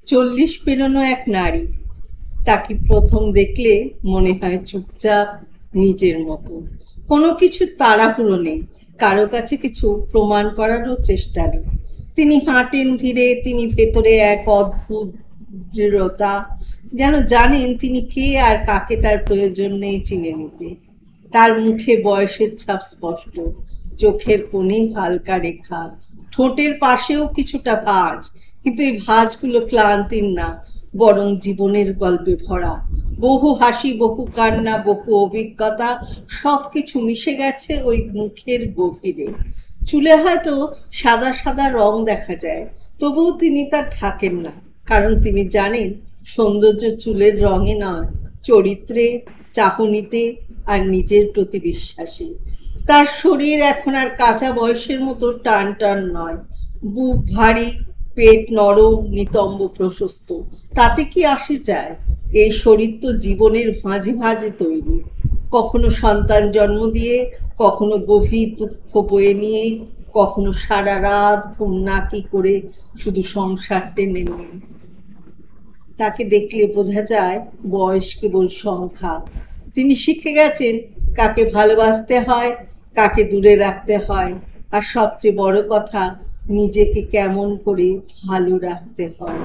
40 পেরোনো এক নারী, তাকে প্রথম দেখলে মনে হয় চুপচাপ, নিজের মতো। কোনো কিছু তাড়াহুড়ো নেই, কারো কাছে কিছু প্রমাণ করারও চেষ্টা নেই। তিনি হাঁটেন ধীরে, তিনি ভেতরে এক অদ্ভুত দৃঢ়তা, যেন জানেন তিনি কে আর কাকে তার প্রয়োজন নেই চিনে নিতে। তার মুখে বয়সের ছাপ স্পষ্ট, চোখের কোণে হালকা রেখা, ঠোঁটের পাশেও কিছুটা ভাঁজ, কিন্তু এই ভাঁজগুলো ক্লান্তির না, বরং জীবনের গল্পে ভরা। বহু হাসি, বহু কান্না, বহু অভিজ্ঞতা, সবকিছু মিশে গেছে ওই মুখের গভীরে। চুলে হয়তো সাদা সাদা রং দেখা যায়, তবুও তিনি তা ঢাকেন না, কারণ তিনি জানেন সৌন্দর্য চুলের রঙে নয়, চরিত্রে, চাহনিতে আর নিজের প্রতি বিশ্বাসে। তার শরীর এখন আর কাঁচা বয়সের মতো টান টান নয়, বুক ভারী, পেট নরম, নিতম্ব প্রশস্ত। তাতে কি আসে যায়? এই শরীর তো জীবনের ভাঁজে ভাঁজে তৈরি, কখনো সন্তান জন্ম দিয়ে, কখনো গভীর দুঃখ বয়ে নিয়ে, কখনো সারা রাত ঘুম না কি করে শুধু সংসার টেনে নিয়ে। তাকে দেখলে বোঝা যায় বয়স কেবল সংখ্যা। তিনি শিখে গেছেন কাকে ভালোবাসতে হয়, কাকে দূরে রাখতে হয়, আর সবচেয়ে বড় কথা, নিজেকে কেমন করে ভালো রাখতে হয়।